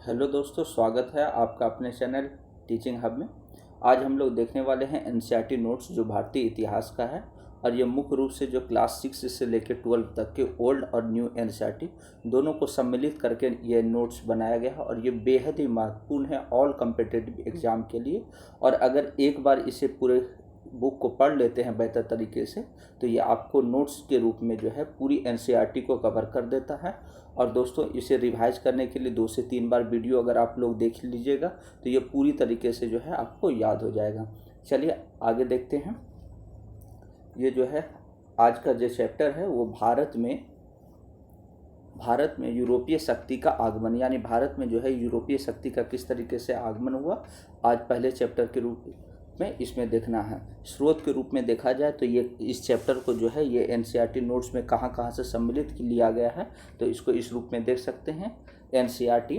Hello दोस्तों, स्वागत है आपका अपने चैनल टीचिंग हब में। आज हम लोग देखने वाले हैं एनसीईआरटी नोट्स जो भारतीय इतिहास का है। और ये मुख्य रूप से जो क्लास 6 से लेकर 12 तक के ओल्ड और न्यू एनसीईआरटी दोनों को सम्मिलित करके ये नोट्स बनाया गया है। और ये बेहद ही महत्वपूर्ण है ऑल कॉम्पिटिटिव एग्ज़ाम के लिए। और अगर एक बार इसे पूरे बुक को पढ़ लेते हैं बेहतर तरीके से, तो ये आपको नोट्स के रूप में जो है पूरी एनसीईआरटी को कवर कर देता है। और दोस्तों, इसे रिवाइज करने के लिए 2 से 3 बार वीडियो अगर आप लोग देख लीजिएगा तो ये पूरी तरीके से जो है आपको याद हो जाएगा। चलिए आगे देखते हैं। ये जो है आज का जो चैप्टर है वो भारत में यूरोपीय शक्ति का आगमन, यानी भारत में जो है यूरोपीय शक्ति का किस तरीके से आगमन हुआ, आज पहले चैप्टर के रूप में इसमें देखना है। स्रोत के रूप में देखा जाए तो ये इस चैप्टर को जो है ये एनसीईआरटी नोट्स में कहाँ से सम्मिलित लिया गया है, तो इसको इस रूप में देख सकते हैं। एनसीईआरटी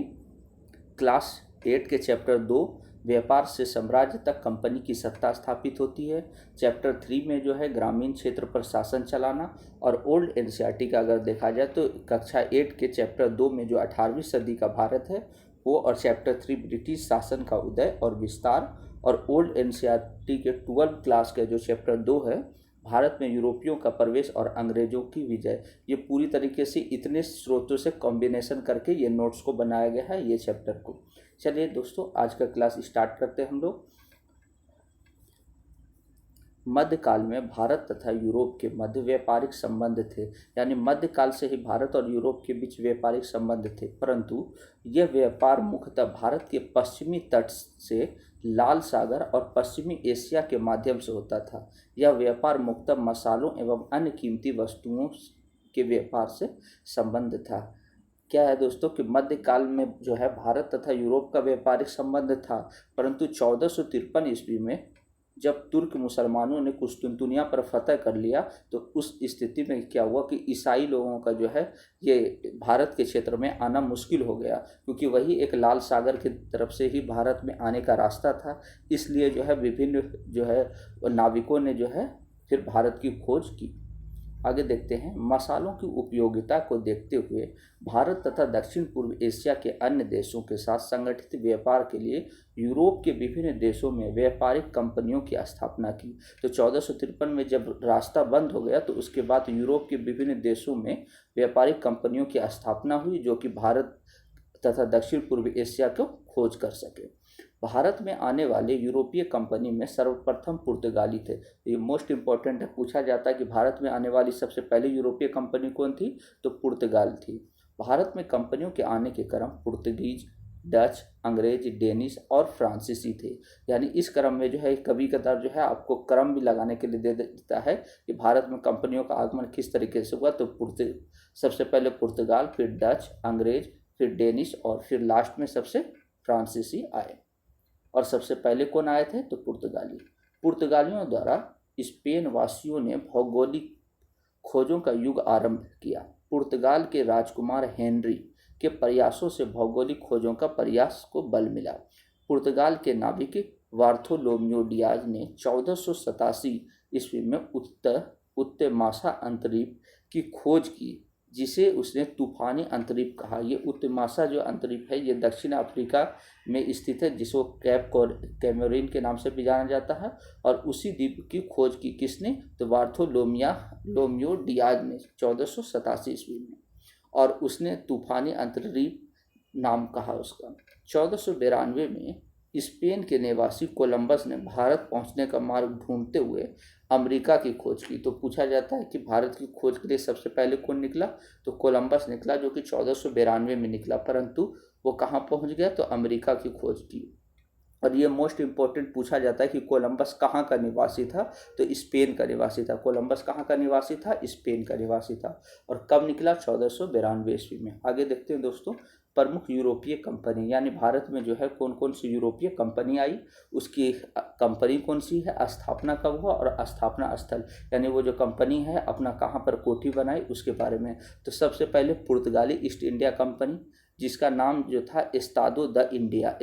क्लास 8 के चैप्टर 2 व्यापार से साम्राज्य तक कंपनी की सत्ता स्थापित होती है। चैप्टर 3 में जो है ग्रामीण क्षेत्र पर शासन चलाना। और ओल्ड एनसीईआरटी का अगर देखा जाए तो कक्षा 8 के चैप्टर 2 में जो 18वीं सदी का भारत है वो, और चैप्टर 3 ब्रिटिश शासन का उदय और विस्तार। और ओल्ड एनसीईआरटी के 12 क्लास के जो चैप्टर 2 है भारत में यूरोपियों का प्रवेश और अंग्रेजों की विजय। ये पूरी तरीके से इतने स्रोतों से कॉम्बिनेशन करके ये नोट्स को बनाया गया है ये चैप्टर को। चलिए दोस्तों, आज का क्लास स्टार्ट करते हैं हम लोग। मध्यकाल में भारत तथा यूरोप के मध्य व्यापारिक संबंध थे, यानी मध्यकाल से ही भारत और यूरोप के बीच व्यापारिक संबंध थे, परंतु यह व्यापार मुख्यतः भारत के पश्चिमी तट से लाल सागर और पश्चिमी एशिया के माध्यम से होता था। यह व्यापार मुख्यतः मसालों एवं अन्य कीमती वस्तुओं के व्यापार से संबंध था। क्या है दोस्तों कि मध्यकाल में जो है भारत तथा यूरोप का व्यापारिक संबंध था, परंतु 1453 ईस्वी में जब तुर्क मुसलमानों ने कुस्तुनतुनिया पर फतह कर लिया तो उस स्थिति में क्या हुआ कि ईसाई लोगों का जो है ये भारत के क्षेत्र में आना मुश्किल हो गया, क्योंकि वही एक लाल सागर की तरफ से ही भारत में आने का रास्ता था। इसलिए जो है विभिन्न जो है नाविकों ने जो है फिर भारत की खोज की। आगे देखते हैं। मसालों की उपयोगिता को देखते हुए भारत तथा दक्षिण पूर्व एशिया के अन्य देशों के साथ संगठित व्यापार के लिए यूरोप के विभिन्न देशों में व्यापारिक कंपनियों की स्थापना की। तो 1453 में जब रास्ता बंद हो गया तो उसके बाद यूरोप के विभिन्न देशों में व्यापारिक कंपनियों की स्थापना हुई, जो कि भारत तथा दक्षिण पूर्व एशिया को खोज कर सके। भारत में आने वाले यूरोपीय कंपनी में सर्वप्रथम पुर्तगाली थे। ये मोस्ट इंपॉर्टेंट है, पूछा जाता है कि भारत में आने वाली सबसे पहले यूरोपीय कंपनी कौन थी, तो पुर्तगाल थी। भारत में कंपनियों के आने के क्रम पुर्तगीज, डच, अंग्रेज, डेनिश और फ्रांसीसी थे। यानी इस क्रम में जो है कभी कदार जो है आपको क्रम भी लगाने के लिए दे देता है कि भारत में कंपनियों का आगमन किस तरीके से हुआ। तो सबसे पहले पुर्तगाल, फिर डच, अंग्रेज, फिर डेनिश और फिर लास्ट में सबसे फ्रांसीसी आए। और सबसे पहले कौन आए थे, तो पुर्तगाली। पुर्तगालियों द्वारा स्पेन वासियों ने भौगोलिक खोजों का युग आरंभ किया। पुर्तगाल के राजकुमार हेनरी के प्रयासों से भौगोलिक खोजों का प्रयास को बल मिला। पुर्तगाल के नाविक बार्थोलोम्यो डियाज ने 1487 ईस्वी में उत्तर मासा अंतरिक्ष की खोज की, जिसे उसने तूफानी अंतरिक्ष कहा। ये उत्तमासा जो अंतरिक्ष है ये दक्षिण अफ्रीका में स्थित है, जिसको कैप कैमरीन के नाम से भी जाना जाता है। और उसी द्वीप की खोज की किसने, तो बार्थोलोम्यो डियाज ने 1487 ईस्वी में, और उसने तूफानी अंतरिक्ष नाम कहा उसका। 1492 में स्पेन के निवासी कोलंबस ने भारत पहुंचने का मार्ग ढूंढते हुए अमेरिका की खोज की। तो पूछा जाता है कि भारत की खोज के लिए सबसे पहले कौन निकला, तो कोलंबस निकला, जो कि 1492 में निकला, परंतु वो कहाँ पहुंच गया, तो अमेरिका की खोज की। और ये मोस्ट इंपॉर्टेंट पूछा जाता है कि कोलंबस कहाँ का निवासी था, तो स्पेन का निवासी था। कोलंबस कहाँ का निवासी था, स्पेन का निवासी था। और कब निकला, 1492 ईस्वी में। आगे देखते हैं दोस्तों। प्रमुख यूरोपीय कंपनी, यानी भारत में जो है कौन कौन सी यूरोपीय कंपनी आई, उसकी कंपनी कौन सी है, स्थापना कब हुआ और स्थापना स्थल, यानी वो जो कंपनी है अपना कहाँ पर कोठी बनाई उसके बारे में। तो सबसे पहले पुर्तगाली ईस्ट इंडिया कंपनी, जिसका नाम जो था Estado the India,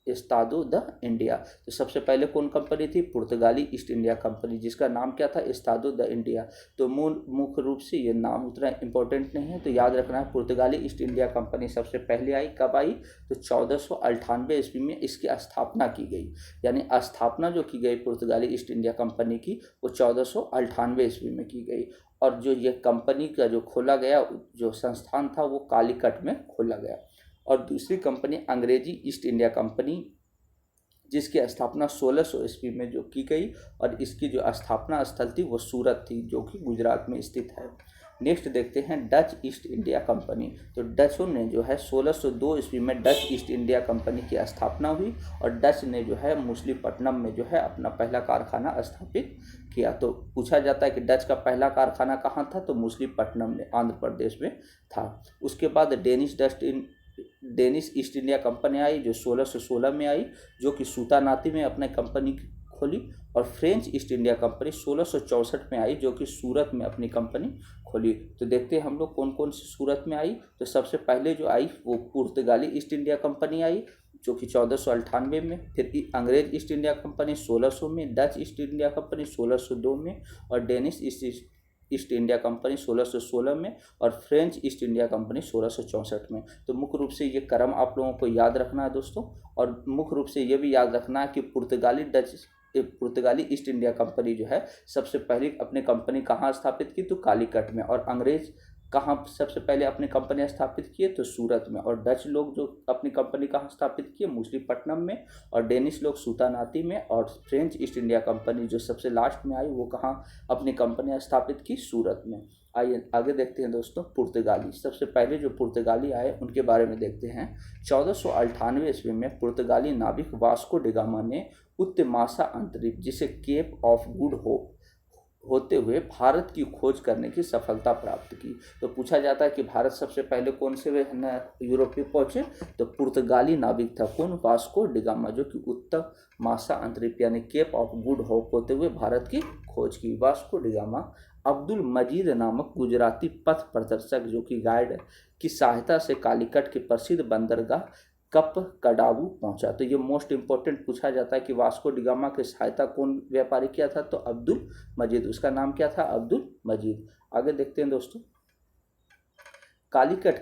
Estado the India. तो सबसे पहले कौन कंपनी थी? पुर्तगाली ईस्ट इंडिया कंपनी, जिसका नाम क्या था? Estado the India. तो मुख्य रूप से ये नाम उतना इंपॉर्टेंट नहीं है, तो याद रखना है पुर्तगाली ईस्ट इंडिया कंपनी सबसे पहले आई। कब आई? तो 1498 ईस्वी में इसकी स्थापना की गई। यानी स्थापना जो की गई पुर्तगाली ईस्ट इंडिया कंपनी की, वो 1498 ईस्वी में की गई। और जो ये कंपनी का जो खोला गया जो संस्थान था, वो कालीकट में खोला गया। और दूसरी कंपनी अंग्रेजी ईस्ट इंडिया कंपनी, जिसकी स्थापना 1600 ईस्वी में जो की गई, और इसकी जो स्थापना स्थल थी वो सूरत थी, जो कि गुजरात में स्थित है। नेक्स्ट देखते हैं डच ईस्ट इंडिया कंपनी। तो डचों ने जो है 1602 ईस्वी में डच ईस्ट इंडिया कंपनी की स्थापना हुई, और डच ने जो है मछलीपट्टनम में जो है अपना पहला कारखाना स्थापित किया। तो पूछा जाता है कि डच का पहला कारखाना कहाँ था? तो मछलीपट्टनम में, आंध्र प्रदेश में था। उसके बाद डेनिश ईस्ट इंडिया कंपनी आई, जो 1616 में आई, जो कि सूतानाती में अपने कंपनी खोली। और फ्रेंच ईस्ट इंडिया कंपनी 1664 में आई, जो कि सूरत में अपनी कंपनी खोली। तो देखते हैं हम लोग कौन कौन सी सूरत में आई। तो सबसे पहले जो आई वो पुर्तगाली ईस्ट इंडिया कंपनी आई, जो कि 1498 में। फिर अंग्रेज ईस्ट इंडिया कंपनी 1600 में, डच ईस्ट इंडिया कंपनी 1602 में, और डेनिश ईस्ट इंडिया कंपनी 1616 में, और फ्रेंच ईस्ट इंडिया कंपनी 1664 में। तो मुख्य रूप से ये क्रम आप लोगों को याद रखना है दोस्तों। और मुख्य रूप से ये भी याद रखना है कि पुर्तगाली ईस्ट इंडिया कंपनी जो है सबसे पहले अपनी कंपनी कहाँ स्थापित की? तो कालीकट में। और अंग्रेज कहाँ सबसे पहले अपनी कंपनी स्थापित किए? तो सूरत में। और डच लोग जो अपनी कंपनी कहाँ स्थापित किए? मछलीपट्टनम में। और डेनिश लोग सूतानाती में। और फ्रेंच ईस्ट इंडिया कंपनी जो सबसे लास्ट में आई, वो कहाँ अपनी कंपनी स्थापित की? सूरत में। आइए आगे देखते हैं दोस्तों। पुर्तगाली, सबसे पहले जो पुर्तगाली आए उनके बारे में देखते हैं। 1498 ईस्वी में पुर्तगाली नाविक वास्को डी गामा ने उत्तमासा अंतरिक्ष, जिसे केप ऑफ गुड होप होते हुए भारत की खोज करने की सफलता प्राप्त की। तो पूछा जाता है कि भारत सबसे पहले कौन से यूरोप में पहुंचे? तो पुर्तगाली नाविक था कौन? वास्को डी गामा, जो कि उत्तमासा अंतरिक्ष यानी केप ऑफ गुड होप होते हुए भारत की खोज की। वास्को डी गामा अब्दुल मजीद नामक गुजराती पथ प्रदर्शक, जो कि गाइड की सहायता से कालीकट के प्रसिद्ध बंदरगाह कप कडावू पहुंचा। तो ये मोस्ट इंपॉर्टेंट पूछा जाता है कि वास्को डी गामा की सहायता कौन व्यापारी किया था? तो अब्दुल मजीद, उसका नाम क्या था? अब्दुल मजीद। आगे देखते हैं दोस्तों। कालीकट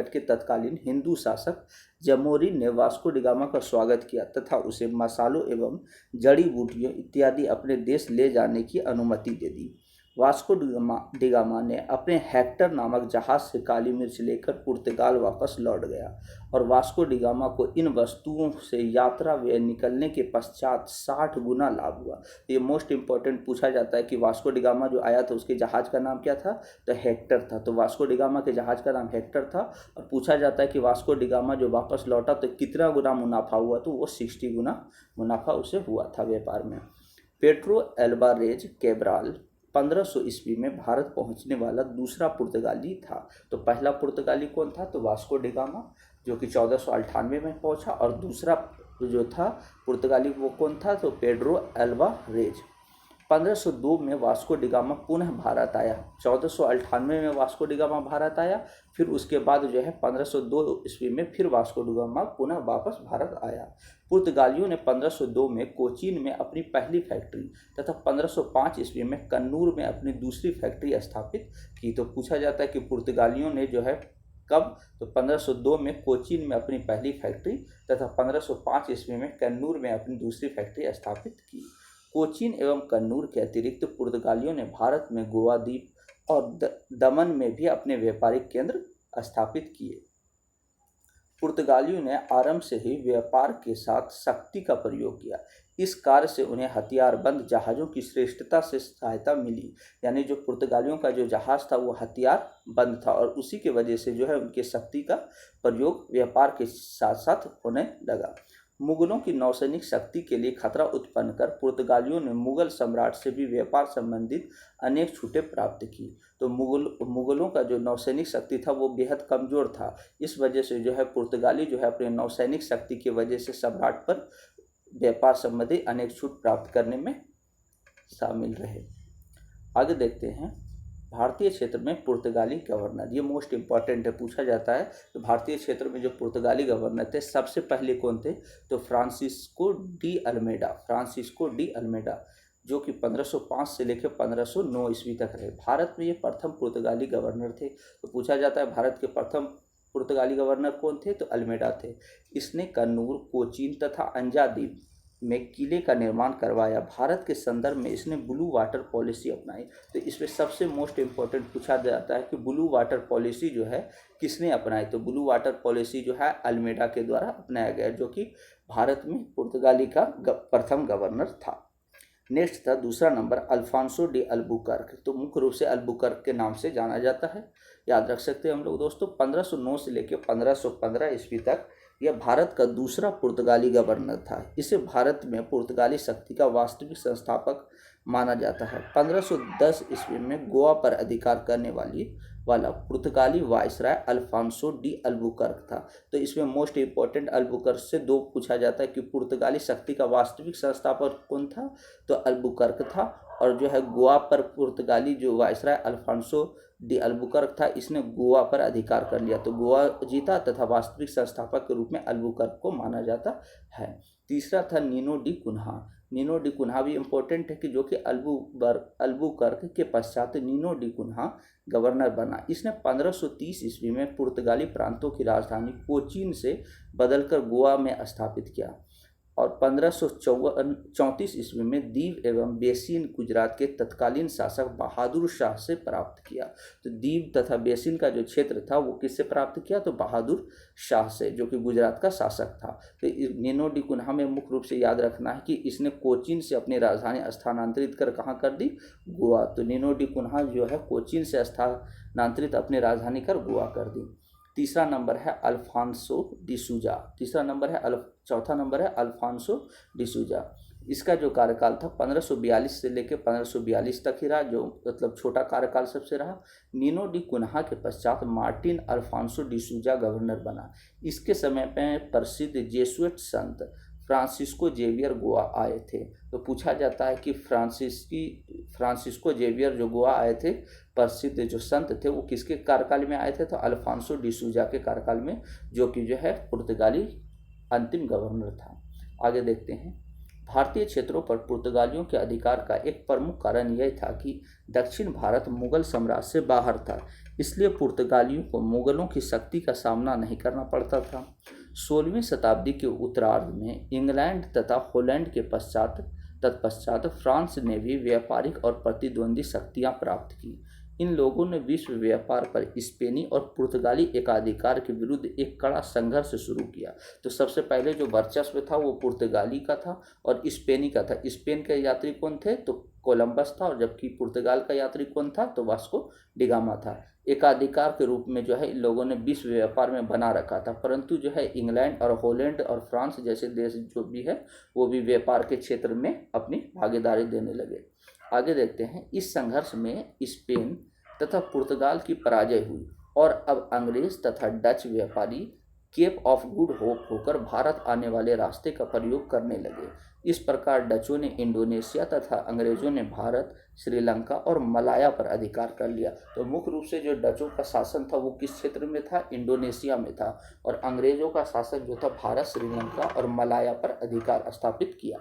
के तत्कालीन हिंदू शासक जमोरिन ने वास्को डी गामा का स्वागत किया तथा उसे मसालों एवं जड़ी बूटियों इत्यादि अपने देश ले जाने की अनुमति दे दी। वास्को डी गामा ने अपने हेक्टर नामक जहाज से काली मिर्च लेकर पुर्तगाल वापस लौट गया, और वास्को डी गामा को इन वस्तुओं से यात्रा व्यय निकलने के पश्चात 60 गुना लाभ हुआ। ये मोस्ट इंपॉर्टेंट पूछा जाता है कि वास्को डी गामा जो आया था उसके जहाज का नाम क्या था? तो हेक्टर था। तो वास्को डी गामा के जहाज का नाम हेक्टर था। और पूछा जाता है कि वास्को डी गामा जो वापस लौटा तो कितना गुना मुनाफा हुआ? तो वो 60 गुना मुनाफा उसे हुआ था व्यापार में। पेड्रो अल्वारेज कैब्राल 1500 ईस्वी में भारत पहुंचने वाला दूसरा पुर्तगाली था। तो पहला पुर्तगाली कौन था? तो वास्को डी गामा, जो कि 1498 में पहुंचा। और दूसरा जो था पुर्तगाली वो कौन था? तो पेड्रो अल्वारेज। 1502 में वास्को डी गामा पुनः भारत आया। 1498 में वास्को डी गामा भारत आया। फिर उसके बाद जो है 1502 ईस्वी में फिर वास्को डी गामा पुनः वापस भारत आया। पुर्तगालियों ने 1502 में कोचीन में अपनी पहली फैक्ट्री तथा 1505 ईस्वी में कन्नूर में अपनी दूसरी फैक्ट्री स्थापित की। तो पूछा जाता है कि पुर्तगालियों ने जो है कब? तो 1502 में कोचीन में अपनी पहली फैक्ट्री तथा 1505 ईस्वी में कन्नूर में अपनी दूसरी फैक्ट्री स्थापित की। कोचीन एवं कन्नूर के अतिरिक्त पुर्तगालियों ने भारत में गोवा द्वीप और दमन में भी अपने व्यापारिक केंद्र स्थापित किए। पुर्तगालियों ने आरंभ से ही व्यापार के साथ शक्ति का प्रयोग किया। इस कार्य से उन्हें हथियारबंद जहाज़ों की श्रेष्ठता से सहायता मिली। यानी जो पुर्तगालियों का जो जहाज़ था वो हथियार बंद था, और उसी के वजह से जो है उनके शक्ति का प्रयोग व्यापार के साथ साथ होने लगा। मुगलों की नौसैनिक शक्ति के लिए खतरा उत्पन्न कर पुर्तगालियों ने मुगल सम्राट से भी व्यापार संबंधित अनेक छूटें प्राप्त की। तो मुगलों का जो नौसैनिक शक्ति था वो बेहद कमज़ोर था। इस वजह से जो है पुर्तगाली जो है अपने नौसैनिक शक्ति की वजह से सम्राट पर व्यापार संबंधी अनेक छूट प्राप्त करने में शामिल रहे। आगे देखते हैं। भारतीय क्षेत्र में पुर्तगाली गवर्नर, ये मोस्ट इंपॉर्टेंट है, पूछा जाता है तो भारतीय क्षेत्र में जो पुर्तगाली गवर्नर थे सबसे पहले कौन थे, तो फ्रांसिस्को डी अल्मेडा, जो कि 1505 से लेकर 1509 ईस्वी तक रहे। भारत में ये प्रथम पुर्तगाली गवर्नर थे। तो पूछा जाता है भारत के प्रथम पुर्तगाली गवर्नर कौन थे, तो अल्मेडा थे। इसने कन्नूर, कोचीन तथा अंजादीप में किले का निर्माण करवाया। भारत के संदर्भ में इसने ब्लू वाटर पॉलिसी अपनाई। तो इसमें सबसे मोस्ट इम्पोर्टेंट पूछा जाता है कि ब्लू वाटर पॉलिसी जो है किसने अपनाई, तो ब्लू वाटर पॉलिसी जो है अल्मेडा के द्वारा अपनाया गया, जो कि भारत में पुर्तगाली का प्रथम गवर्नर था। नेक्स्ट था दूसरा नंबर अल्फांसो डी अल्बुकर्क। तो मुख्य रूप से अल्बुकर्क के नाम से जाना जाता है, याद रख सकते हैं हम लोग दोस्तों। 1509 से लेकर 1515 ईस्वी तक यह भारत का दूसरा पुर्तगाली गवर्नर था। इसे भारत में पुर्तगाली शक्ति का वास्तविक संस्थापक माना जाता है। 1510 ईस्वी में गोवा पर अधिकार करने वाला पुर्तगाली वायसराय अल्फांसो डी अल्बुकर्क था। तो इसमें मोस्ट इंपॉर्टेंट अल्बुकर्क से दो पूछा जाता है कि पुर्तगाली शक्ति का वास्तविक संस्थापक कौन था, तो अल्बुकर्क था। और जो है गोवा पर पुर्तगाली जो वायसराय अल्फांसो डी अल्बुकर्क था, इसने गोवा पर अधिकार कर लिया, तो गोवा जीता तथा वास्तविक संस्थापक के रूप में अल्बुकर्क को माना जाता है। तीसरा था Nuno da Cunha. Nuno da Cunha भी इम्पोर्टेंट है कि जो कि अल्बुकर्क के पश्चात नीनो डी कुन्हा गवर्नर बना। इसने 1530 ईस्वी में पुर्तगाली प्रांतों की राजधानी कोचीन से बदलकर गोवा में स्थापित किया और 1534 ईस्वी में दीव एवं बेसिन गुजरात के तत्कालीन शासक बहादुर शाह से प्राप्त किया। तो दीव तथा बेसिन का जो क्षेत्र था वो किससे प्राप्त किया, तो बहादुर शाह से, जो कि गुजरात का शासक था। तो नीनो डी कुन्हा में मुख्य रूप से याद रखना है कि इसने कोचीन से अपनी राजधानी स्थानांतरित कर कहाँ कर दी, गोवा। तो नीनो डी कुन्हा जो है कोचीन से स्थानांतरित अपनी राजधानी कर गोवा कर दी। तीसरा नंबर है अल्फांसो डिसूजा। चौथा नंबर है अल्फांसो डिसूजा। इसका जो कार्यकाल था 1542 से लेकर 1542 तक ही रहा, जो मतलब छोटा कार्यकाल सबसे रहा। नीनो डी कुन्हा के पश्चात मार्टिन अल्फांसो डिसूजा गवर्नर बना। इसके समय में प्रसिद्ध जेसुइट संत फ्रांसिस्को जेवियर गोवा आए थे। तो पूछा जाता है कि फ्रांसिस्को जेवियर जो गोवा आए थे, प्रसिद्ध जो संत थे, वो किसके कार्यकाल में आए थे, तो अल्फांसो डिसूजा के कार्यकाल में, जो कि जो है पुर्तगाली अंतिम गवर्नर था। आगे देखते हैं। भारतीय क्षेत्रों पर पुर्तगालियों के अधिकार का एक प्रमुख कारण यह था कि दक्षिण भारत मुगल साम्राज्य से बाहर था, इसलिए पुर्तगालियों को मुगलों की शक्ति का सामना नहीं करना पड़ता था। 16वीं शताब्दी के उत्तरार्ध में इंग्लैंड तथा हॉलैंड के तत्पश्चात फ्रांस ने भी व्यापारिक और प्रतिद्वंदी शक्तियां प्राप्त की। इन लोगों ने विश्व व्यापार पर स्पेनी और पुर्तगाली एकाधिकार के विरुद्ध एक कड़ा संघर्ष शुरू किया। तो सबसे पहले जो वर्चस्व था वो पुर्तगाली का था और स्पेनी का था। स्पेन के यात्री कौन थे, तो कोलंबस था, और जबकि पुर्तगाल का यात्री कौन था, तो वास्को डिगामा था। एकाधिकार के रूप में जो है इन लोगों ने विश्व व्यापार में बना रखा था, परंतु जो है इंग्लैंड और हॉलैंड और फ्रांस जैसे देश जो भी है वो भी व्यापार के क्षेत्र में अपनी भागीदारी देने लगे। आगे देखते हैं। इस संघर्ष में स्पेन तथा पुर्तगाल की पराजय हुई और अब अंग्रेज तथा डच व्यापारी केप ऑफ गुड होप होकर भारत आने वाले रास्ते का प्रयोग करने लगे। इस प्रकार डचों ने इंडोनेशिया तथा अंग्रेजों ने भारत, श्रीलंका और मलाया पर अधिकार कर लिया। तो मुख्य रूप से जो डचों का शासन था वो किस क्षेत्र में था, इंडोनेशिया में था, और अंग्रेजों का शासन जो था भारत, श्रीलंका और मलाया पर अधिकार स्थापित किया।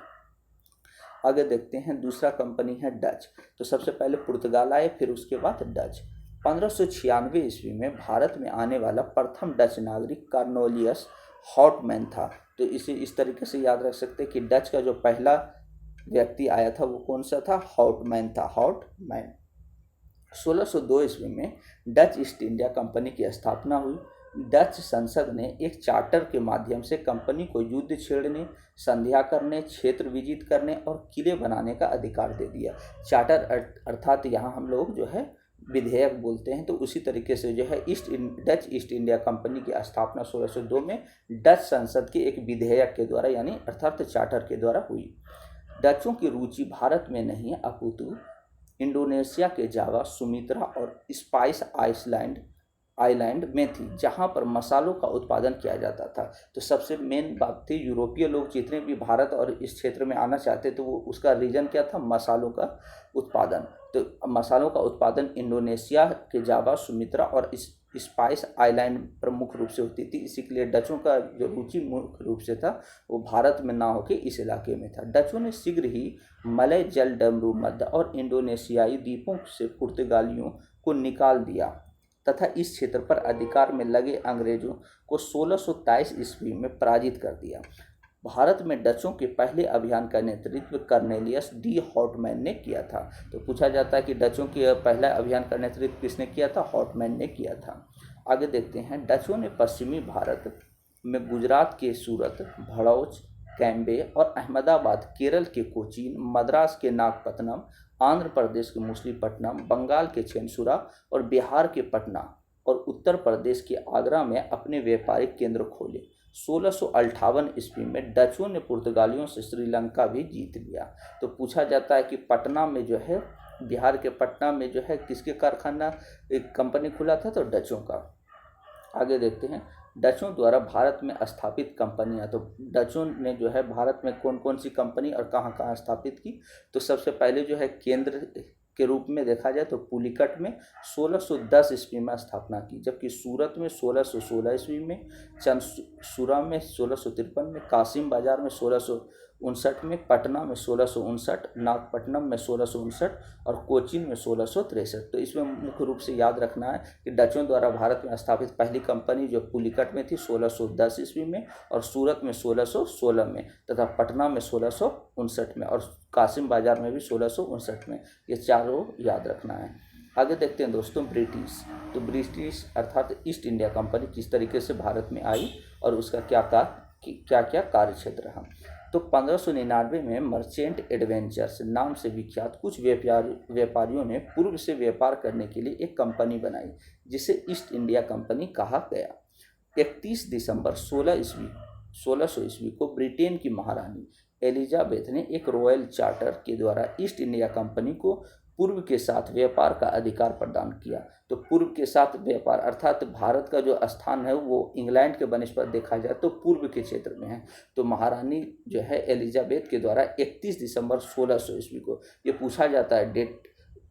आगे देखते हैं। दूसरा कंपनी है डच। तो सबसे पहले पुर्तगाल आए, फिर उसके बाद डच। 1596 ईस्वी में भारत में आने वाला प्रथम डच नागरिक कार्नोलियस हॉटमैन था। तो इसे इस तरीके से याद रख सकते हैं कि डच का जो पहला व्यक्ति आया था वो कौन सा था, हॉटमैन था, हॉटमैन। 1602 ईस्वी में डच ईस्ट इंडिया कंपनी की स्थापना हुई। डच संसद ने एक चार्टर के माध्यम से कंपनी को युद्ध छेड़ने, संध्या करने, क्षेत्र विजित करने और किले बनाने का अधिकार दे दिया। चार्टर अर्थात यहाँ हम लोग जो है विधेयक बोलते हैं। तो उसी तरीके से जो है डच ईस्ट इंडिया कंपनी की स्थापना 1602 में डच संसद के एक विधेयक के द्वारा यानी अर्थात चार्टर के द्वारा हुई। डचों की रुचि भारत में नहीं अपितु इंडोनेशिया के जावा, सुमित्रा और स्पाइस आइलैंड में थी, जहाँ पर मसालों का उत्पादन किया जाता था। तो सबसे मेन बात थी, यूरोपीय लोग जितने भी भारत और इस क्षेत्र में आना चाहते थे, वो उसका रीजन क्या था, मसालों का उत्पादन। तो मसालों का उत्पादन इंडोनेशिया के जावा, सुमित्रा और स्पाइस आइलैंड पर मुख्य रूप से होती थी। इसी के लिए डचों का जो रुचि मुख्य रूप से था वो भारत में ना होकर इस इलाके में था। डचों ने शीघ्र ही मलय जल डमरू मध्य और इंडोनेशियाई द्वीपों से पुर्तगालियों को निकाल दिया तथा इस क्षेत्र पर अधिकार में लगे अंग्रेजों को 1623 ईस्वी में पराजित कर दिया। भारत में डचों के पहले अभियान का नेतृत्व कर्नेलियस डी हॉटमैन ने किया था। तो पूछा जाता है कि डचों के पहला अभियान का नेतृत्व किसने किया था, हॉटमैन ने किया था। आगे देखते हैं, डचों ने पश्चिमी भारत में गुजरात के सूरत, भड़ौच, कैम्बे और अहमदाबाद, केरल के कोचीन, मद्रास के नागपत्तनम, आंध्र प्रदेश के मुसलीपट्टनम, बंगाल के छेनसुरा और बिहार के पटना और उत्तर प्रदेश के आगरा में अपने व्यापारिक केंद्र खोले। 1658 ईस्वी में डचों ने पुर्तगालियों से श्रीलंका भी जीत लिया। तो पूछा जाता है कि पटना में जो है, बिहार के पटना में जो है किसके कारखाना, एक कंपनी खुला था, तो डचों का। आगे देखते हैं, डचों द्वारा भारत में स्थापित कंपनियां। तो डचों ने जो है भारत में कौन कौन सी कंपनी और कहाँ कहाँ स्थापित की। तो सबसे पहले जो है केंद्र के रूप में देखा जाए तो पुलिकट में 1610 ईस्वी में स्थापना की, जबकि सूरत में 1616 ईस्वी में, चंदसुरा में 1653 में, कासिम बाजार में 1659 में, पटना में 1659, नागपट्टनम में 1659 और कोचीन में 1663। तो इसमें मुख्य रूप से याद रखना है कि डचों द्वारा भारत में स्थापित पहली कंपनी जो पुलिकट में थी 1610 ईस्वी में, और सूरत में 1616 में, तथा पटना में 1659 में, और कासिम बाजार में भी 1659 में। ये चारों याद रखना है। आगे देखते हैं दोस्तों, ब्रिटिश। तो ब्रिटिश अर्थात ईस्ट इंडिया कंपनी किस तरीके से भारत में आई और उसका क्या क्या कार्य क्षेत्र रहा। तो 1599 में मर्चेंट एडवेंचर्स नाम से विख्यात कुछ व्यापारियों ने पूर्व से व्यापार करने के लिए एक कंपनी बनाई, जिसे ईस्ट इंडिया कंपनी कहा गया। 31 दिसंबर 1600 ईस्वी को ब्रिटेन की महारानी एलिजाबेथ ने एक रॉयल चार्टर के द्वारा ईस्ट इंडिया कंपनी को पूर्व के साथ व्यापार का अधिकार प्रदान किया। तो पूर्व के साथ व्यापार अर्थात भारत का जो स्थान है वो इंग्लैंड के बनस्पत देखा जाए तो पूर्व के क्षेत्र में है। तो महारानी जो है एलिजाबेथ के द्वारा 31 दिसंबर 1600 ईस्वी को, ये पूछा जाता है डेट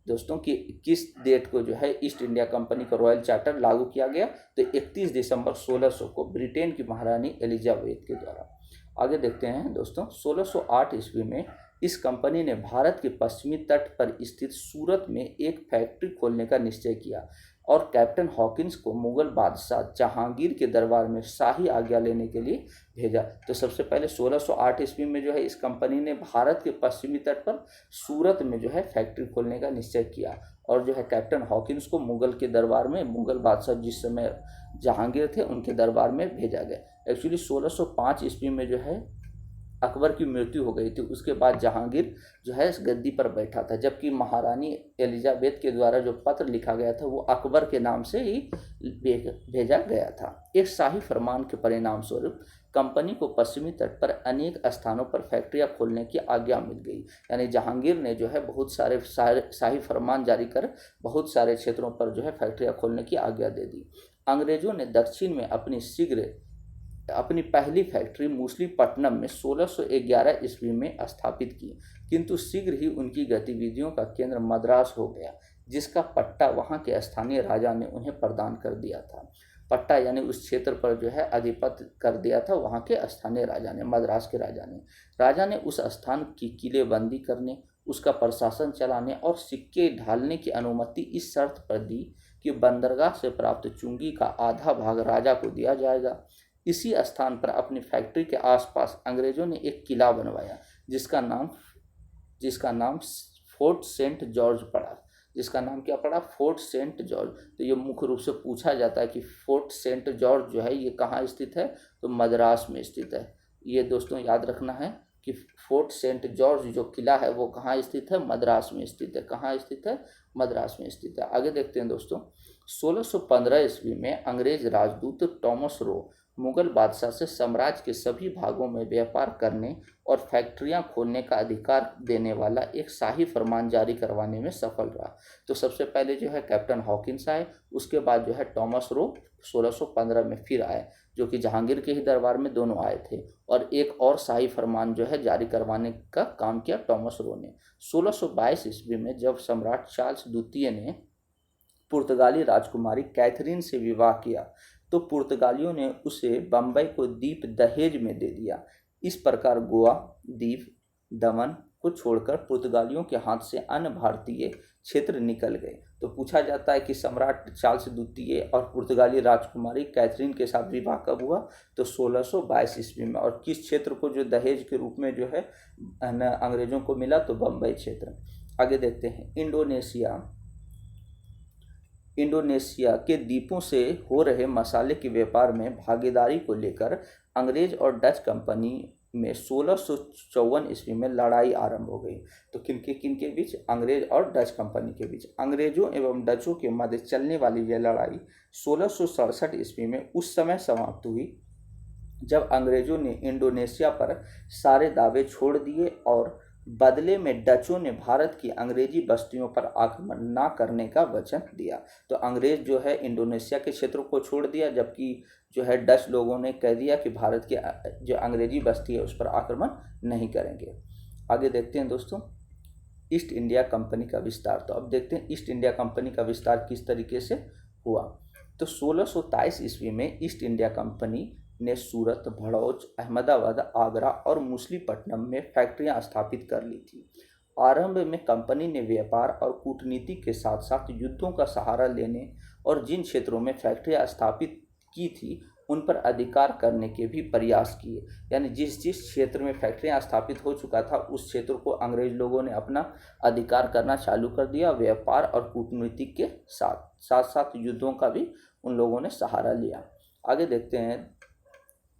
दोस्तों कि किस डेट को जो है ईस्ट इंडिया कंपनी का रॉयल चार्टर लागू किया गया। तो 31 दिसंबर 1600 को ब्रिटेन की महारानी एलिजाबेथ के द्वारा। आगे देखते हैं दोस्तों, 1608 ईस्वी में इस कंपनी ने भारत के पश्चिमी तट पर स्थित सूरत में एक फैक्ट्री खोलने का निश्चय किया और कैप्टन हॉकिंस को मुगल बादशाह जहांगीर के दरबार में शाही आज्ञा लेने के लिए भेजा। तो सबसे पहले 1608 ईस्वी में जो है इस कंपनी ने भारत के पश्चिमी तट पर सूरत में जो है फैक्ट्री खोलने का निश्चय किया और जो है कैप्टन हॉकिंस को मुगल के दरबार में, मुगल बादशाह जिस समय जहांगीर थे उनके दरबार में भेजा गया। एक्चुअली 1605 ईस्वी में जो है अकबर की मृत्यु हो गई थी, उसके बाद जहांगीर जो है इस गद्दी पर बैठा था, जबकि महारानी एलिजाबेथ के द्वारा जो पत्र लिखा गया था वो अकबर के नाम से ही भेजा गया था। एक शाही फरमान के परिणाम स्वरूप कंपनी को पश्चिमी तट पर अनेक स्थानों पर फैक्ट्रियां खोलने की आज्ञा मिल गई। यानी जहांगीर ने जो है बहुत सारे शाही फरमान जारी कर बहुत सारे क्षेत्रों पर जो है फैक्ट्रियां खोलने की आज्ञा दे दी। अंग्रेजों ने दक्षिण में अपनी पहली फैक्ट्री मूसलीपट्टनम में 1611 ईस्वी में स्थापित की, किंतु शीघ्र ही उनकी गतिविधियों का केंद्र मद्रास हो गया, जिसका पट्टा वहां के स्थानीय राजा ने उन्हें प्रदान कर दिया था। पट्टा यानी उस क्षेत्र पर जो है आधिपत्य कर दिया था वहां के स्थानीय राजा ने, मद्रास के राजा ने उस स्थान की किलेबंदी करने, उसका प्रशासन चलाने और सिक्के ढालने की अनुमति इस शर्त पर दी कि बंदरगाह से प्राप्त चुंगी का आधा भाग राजा को दिया जाएगा। इसी स्थान पर अपनी फैक्ट्री के आसपास अंग्रेजों ने एक किला बनवाया जिसका नाम फोर्ट सेंट जॉर्ज पड़ा। जिसका नाम क्या पड़ा? Fort Saint George. तो ये मुख्य रूप से पूछा जाता है कि फोर्ट सेंट जॉर्ज जो है ये कहाँ स्थित है, तो मद्रास में स्थित है। ये दोस्तों याद रखना है कि फोर्ट सेंट जॉर्ज जो किला है वो कहाँ स्थित है, मद्रास में स्थित है। कहाँ स्थित है? मद्रास में स्थित है। आगे देखते हैं दोस्तों, 1615 ईस्वी में अंग्रेज राजदूत टॉमस रो मुगल बादशाह से साम्राज्य के सभी भागों में व्यापार करने और फैक्ट्रियां खोलने का अधिकार देने वाला एक शाही फरमान जारी करवाने में सफल रहा। तो सबसे पहले जो है कैप्टन हॉकिंस आए, उसके बाद जो है टॉमस रो 1615 में फिर आए, जो कि जहांगीर के ही दरबार में दोनों आए थे, और एक और शाही फरमान जो है जारी करवाने का काम किया टॉमस रो ने। 1622 ईस्वी में जब सम्राट चार्ल्स द्वितीय ने पुर्तगाली राजकुमारी कैथरीन से विवाह किया तो पुर्तगालियों ने उसे बम्बई को द्वीप दहेज में दे दिया। इस प्रकार गोवा, दीव, दमन को छोड़कर पुर्तगालियों के हाथ से अन्य भारतीय क्षेत्र निकल गए। तो पूछा जाता है कि सम्राट चार्ल्स द्वितीय और पुर्तगाली राजकुमारी कैथरीन के साथ विवाह कब हुआ, तो 1622 ईस्वी में, और किस क्षेत्र को जो दहेज के रूप में जो है अंग्रेजों को मिला, तो बम्बई क्षेत्र। आगे देखते हैं इंडोनेशिया के द्वीपों से हो रहे मसाले के व्यापार में भागीदारी को लेकर अंग्रेज और डच कंपनी में 1654 ईस्वी में लड़ाई आरंभ हो गई। तो किनके बीच? अंग्रेज और डच कंपनी के बीच। अंग्रेजों एवं डचों के मध्य चलने वाली यह लड़ाई 1667 ईस्वी में उस समय समाप्त हुई जब अंग्रेजों ने इंडोनेशिया पर सारे दावे छोड़ दिए और बदले में डचों ने भारत की अंग्रेजी बस्तियों पर आक्रमण न करने का वचन दिया। तो अंग्रेज जो है इंडोनेशिया के क्षेत्रों को छोड़ दिया, जबकि जो है डच लोगों ने कह दिया कि भारत की जो अंग्रेजी बस्ती है उस पर आक्रमण नहीं करेंगे। आगे देखते हैं दोस्तों ईस्ट इंडिया कंपनी का विस्तार। तो अब देखते हैं ईस्ट इंडिया कंपनी का विस्तार किस तरीके से हुआ। तो 1623 ईस्वी में ईस्ट इंडिया कंपनी ने सूरत, भड़ौच, अहमदाबाद, आगरा और मूसलीपट्टनम में फैक्ट्रियां स्थापित कर ली थी। आरंभ में कंपनी ने व्यापार और कूटनीति के साथ साथ युद्धों का सहारा लेने और जिन क्षेत्रों में फैक्ट्रियां स्थापित की थी उन पर अधिकार करने के भी प्रयास किए। यानी जिस जिस क्षेत्र में फैक्ट्रियां स्थापित हो चुका था उस क्षेत्र को अंग्रेज लोगों ने अपना अधिकार करना चालू कर दिया। व्यापार और कूटनीति के साथ साथ युद्धों का भी उन लोगों ने सहारा लिया। आगे देखते हैं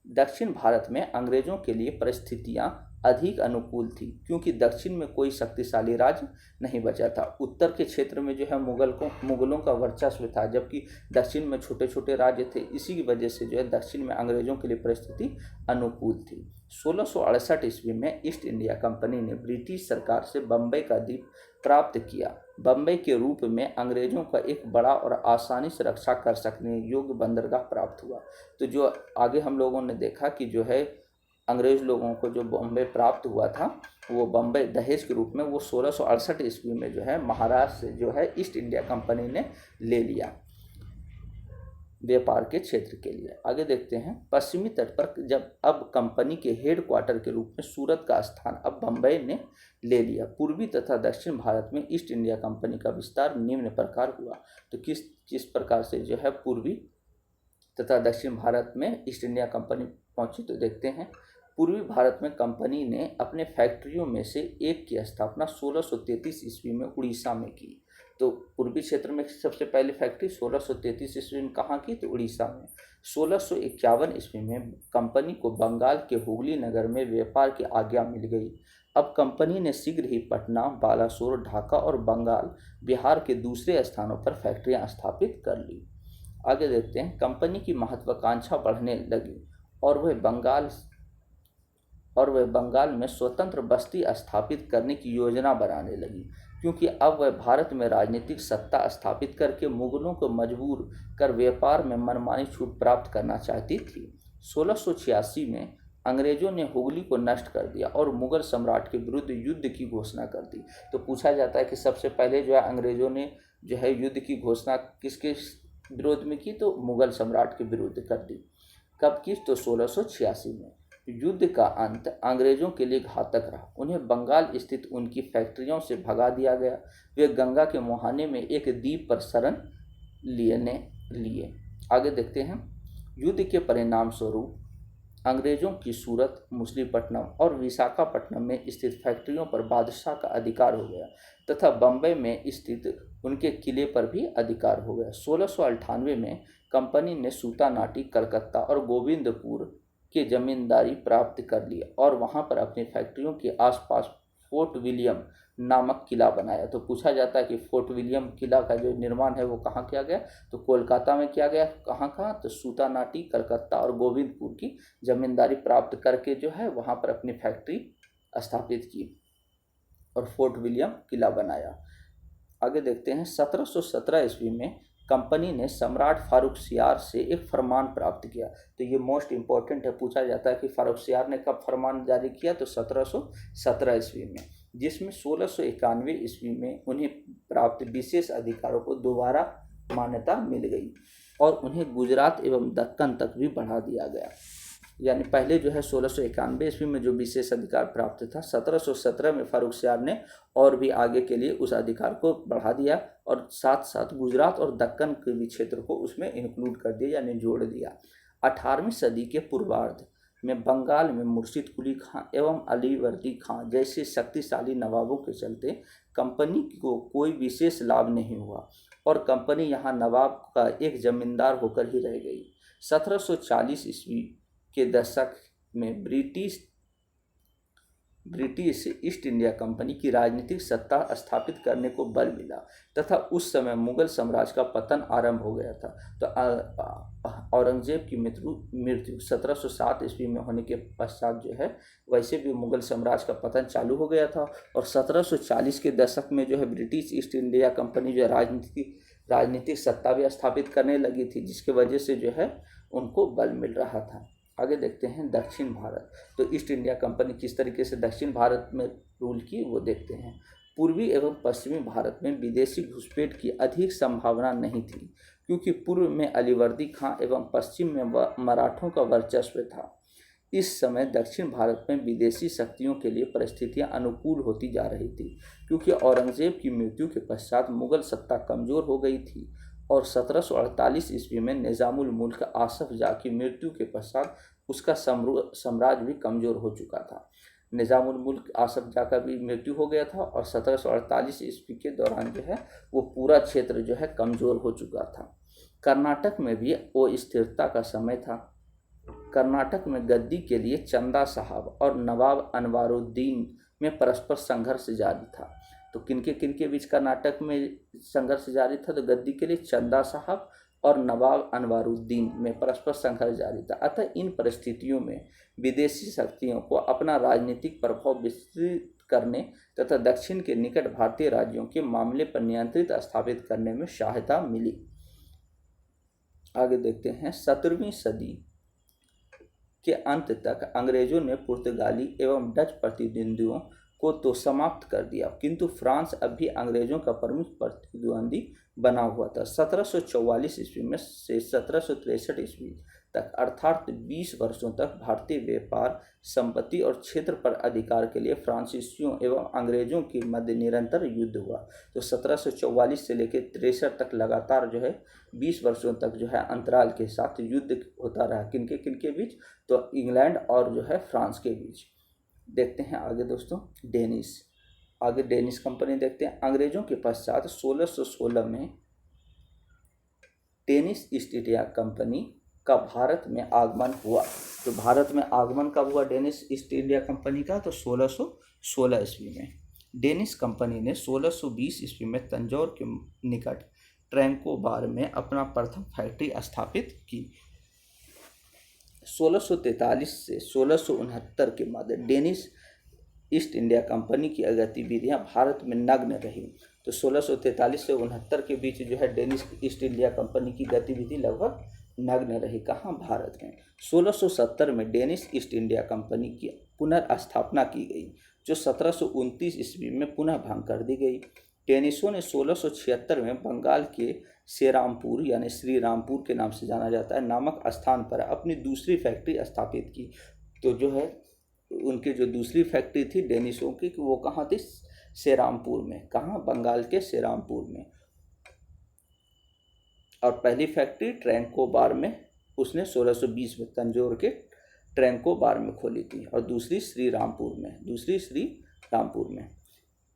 दक्षिण भारत में अंग्रेजों के लिए परिस्थितियां अधिक अनुकूल थी क्योंकि दक्षिण में कोई शक्तिशाली राज्य नहीं बचा था। उत्तर के क्षेत्र में जो है मुगलों का वर्चस्व था, जबकि दक्षिण में छोटे छोटे राज्य थे। इसी की वजह से जो है दक्षिण में अंग्रेजों के लिए परिस्थिति अनुकूल थी। 1668 ईस्वी में ईस्ट इंडिया कंपनी ने ब्रिटिश सरकार से बम्बई का द्वीप प्राप्त किया। बम्बई के रूप में अंग्रेजों का एक बड़ा और आसानी से रक्षा कर सकने योग्य बंदरगाह प्राप्त हुआ। तो जो आगे हम लोगों ने देखा कि जो है अंग्रेज लोगों को जो बम्बई प्राप्त हुआ था वो बम्बई दहेज के रूप में वो 1668 ईस्वी में जो है महाराष्ट्र से जो है ईस्ट इंडिया कंपनी ने ले लिया व्यापार के क्षेत्र के लिए। आगे देखते हैं पश्चिमी तट पर जब अब कंपनी के हेड क्वार्टर के रूप में सूरत का स्थान अब बम्बई ने ले लिया। पूर्वी तथा दक्षिण भारत में ईस्ट इंडिया कंपनी का विस्तार निम्न प्रकार हुआ। तो किस प्रकार से जो है पूर्वी तथा दक्षिण भारत में ईस्ट इंडिया कंपनी पहुंची, तो देखते हैं। पूर्वी भारत में कंपनी ने अपने फैक्ट्रियों में से एक की स्थापना 1633 ईस्वी में उड़ीसा में की। तो पूर्वी क्षेत्र में सबसे पहले फैक्ट्री 1633 ईस्वी में कहाँ की, तो उड़ीसा में। 1651 ईस्वी में कंपनी को बंगाल के हुगली नगर में व्यापार की आज्ञा मिल गई। अब कंपनी ने शीघ्र ही पटना, बालासोर, ढाका और बंगाल, बिहार के दूसरे स्थानों पर फैक्ट्रियां स्थापित कर ली। आगे देखते हैं कंपनी की महत्वाकांक्षा बढ़ने लगी और वह बंगाल में स्वतंत्र बस्ती स्थापित करने की योजना बनाने लगी, क्योंकि अब वह भारत में राजनीतिक सत्ता स्थापित करके मुगलों को मजबूर कर व्यापार में मनमानी छूट प्राप्त करना चाहती थी। 1686 में अंग्रेजों ने हुगली को नष्ट कर दिया और मुगल सम्राट के विरुद्ध युद्ध की घोषणा कर दी। तो पूछा जाता है कि सबसे पहले जो है अंग्रेजों ने जो है युद्ध की घोषणा किसके विरोध में की, तो मुगल सम्राट के विरुद्ध कर दी। कब की, तो 1686 में। युद्ध का अंत अंग्रेजों के लिए घातक रहा। उन्हें बंगाल स्थित उनकी फैक्ट्रियों से भगा दिया गया। वे गंगा के मुहाने में एक द्वीप पर शरण लिए। आगे देखते हैं युद्ध के परिणाम स्वरूप अंग्रेजों की सूरत, मूसलीपट्टनम और विशाखापट्टनम में स्थित फैक्ट्रियों पर बादशाह का अधिकार हो गया तथा बम्बई में स्थित उनके किले पर भी अधिकार हो गया। 1698 में कंपनी ने सूतानाटी, कलकत्ता और गोविंदपुर के जमींदारी प्राप्त कर लिया और वहां पर अपनी फैक्ट्रियों के आसपास फोर्ट विलियम नामक किला बनाया। तो पूछा जाता है कि फोर्ट विलियम किला का जो निर्माण है वो कहाँ किया गया, तो कोलकाता में किया गया। कहाँ कहाँ, तो सूतानाटी, कलकत्ता और गोविंदपुर की जमींदारी प्राप्त करके जो है वहाँ पर अपनी फैक्ट्री स्थापित की और फोर्ट विलियम किला बनाया। आगे देखते हैं 1717 ईस्वी में कंपनी ने सम्राट फारुखसियार से एक फरमान प्राप्त किया। तो ये मोस्ट इंपॉर्टेंट है, पूछा जाता है कि फारुखसियार ने कब फरमान जारी किया, तो 1717 ईस्वी में, जिसमें 1691 ईस्वी में उन्हें प्राप्त विशेष अधिकारों को दोबारा मान्यता मिल गई और उन्हें गुजरात एवं दक्कन तक भी बढ़ा दिया गया। यानी पहले जो है 1691 ईस्वी में जो विशेष अधिकार प्राप्त था, 1717 में फारुखसियार ने और भी आगे के लिए उस अधिकार को बढ़ा दिया और साथ साथ गुजरात और दक्कन के भी क्षेत्र को उसमें इंक्लूड कर दिया, यानी जोड़ दिया। 18वीं सदी के पूर्वार्ध में बंगाल में मुर्शिद कुली खां एवं अलीवर्दी खां जैसे शक्तिशाली नवाबों के चलते कंपनी को कोई विशेष लाभ नहीं हुआ और कंपनी यहाँ नवाब का एक जमींदार होकर ही रह गई। 1740 ईस्वी के दशक में ब्रिटिश ईस्ट इंडिया कंपनी की राजनीतिक सत्ता स्थापित करने को बल मिला तथा उस समय मुगल साम्राज्य का पतन आरंभ हो गया था। तो औरंगजेब की मृत्यु 1707 ईस्वी में होने के पश्चात जो है वैसे भी मुगल साम्राज्य का पतन चालू हो गया था और 1740 के दशक में जो है ब्रिटिश ईस्ट इंडिया कंपनी जो है राजनीतिक सत्ता भी स्थापित करने लगी थी, जिसके वजह से जो है उनको बल मिल रहा था। आगे देखते हैं दक्षिण भारत। तो ईस्ट इंडिया कंपनी किस तरीके से दक्षिण भारत में रूल की वो देखते हैं। पूर्वी एवं पश्चिमी भारत में विदेशी घुसपैठ की अधिक संभावना नहीं थी क्योंकि पूर्व में अलीवर्दी खां एवं पश्चिम में मराठों का वर्चस्व था। इस समय दक्षिण भारत में विदेशी शक्तियों के लिए परिस्थितियां अनुकूल होती जा रही थी क्योंकि औरंगजेब की मृत्यु के पश्चात मुगल सत्ता कमजोर हो गई थी और 1748 ईस्वी में निजामुल मुल्क आसफ जाह की मृत्यु के पश्चात उसका साम्राज्य भी कमजोर हो चुका था। निजामुल मुल्क आसफ जाह का भी मृत्यु हो गया था और 1748 ईस्वी के दौरान जो है वो पूरा क्षेत्र जो है कमजोर हो चुका था। कर्नाटक में भी वो स्थिरता का समय था। कर्नाटक में गद्दी के लिए चंदा साहब और नवाब अनवारुद्दीन में परस्पर संघर्ष जारी था। तो किनके बीच कर्नाटक में संघर्ष जारी था, तो गद्दी के लिए चंदा साहब और नवाब अनवारुद्दीन में परस्पर संघर्ष जारी था। अतः इन परिस्थितियों में विदेशी शक्तियों को अपना राजनीतिक प्रभाव विस्तृत करने तथा दक्षिण के निकट भारतीय राज्यों के मामले पर नियंत्रित स्थापित करने में सहायता मिली। आगे देखते हैं 17वीं सदी के अंत तक अंग्रेजों ने पुर्तगाली एवं डच प्रतिद्वंदियों को तो समाप्त कर दिया, किंतु फ्रांस अब भी अंग्रेजों का प्रमुख प्रतिद्वंदी बना हुआ था। 1744 ईस्वी में से 1763 ईस्वी तक अर्थात 20 वर्षों तक भारतीय व्यापार, संपत्ति और क्षेत्र पर अधिकार के लिए फ्रांसीसियों एवं अंग्रेजों के मध्य निरंतर युद्ध हुआ। तो 1744 से लेकर 63 तक लगातार जो है 20 वर्षों तक जो है अंतराल के साथ युद्ध होता रहा। किनके बीच, तो इंग्लैंड और जो है फ्रांस के बीच। देखते हैं आगे दोस्तों डेनिश कंपनी देखते हैं। अंग्रेजों के पश्चात 1616 में डेनिश ईस्ट इंडिया कंपनी का भारत में आगमन हुआ। तो भारत में आगमन कब हुआ डेनिश ईस्ट इंडिया कंपनी का, तो 1616 ईस्वी में। डेनिश कंपनी ने 1620 ईस्वी में तंजौर के निकट ट्रैंकोबार में अपना प्रथम फैक्ट्री स्थापित की। 1643 से 1669 के मध्य डेनिश ईस्ट इंडिया कंपनी की गतिविधियां भारत में नग्न रही। तो 1643 से 69 के बीच जो है डेनिश ईस्ट इंडिया कंपनी की गतिविधि लगभग नग्न रही। कहाँ, भारत में। 1670 में डेनिश ईस्ट इंडिया कंपनी की पुनर्स्थापना की गई जो 1729 ईस्वी में पुनः भंग कर दी गई। डेनिशों ने 1676 में बंगाल के सेरामपुर यानी श्री रामपुर के नाम से जाना जाता है नामक स्थान पर अपनी दूसरी फैक्ट्री स्थापित की। तो जो है उनकी जो दूसरी फैक्ट्री थी डेनिशों की वो कहाँ थी, सेरामपुर में। कहाँ, बंगाल के सेरामपुर में। और पहली फैक्ट्री ट्रैंकोबार में उसने 1620 में तंजौर के ट्रैंकोबार में खोली थी और दूसरी श्री रामपुर में।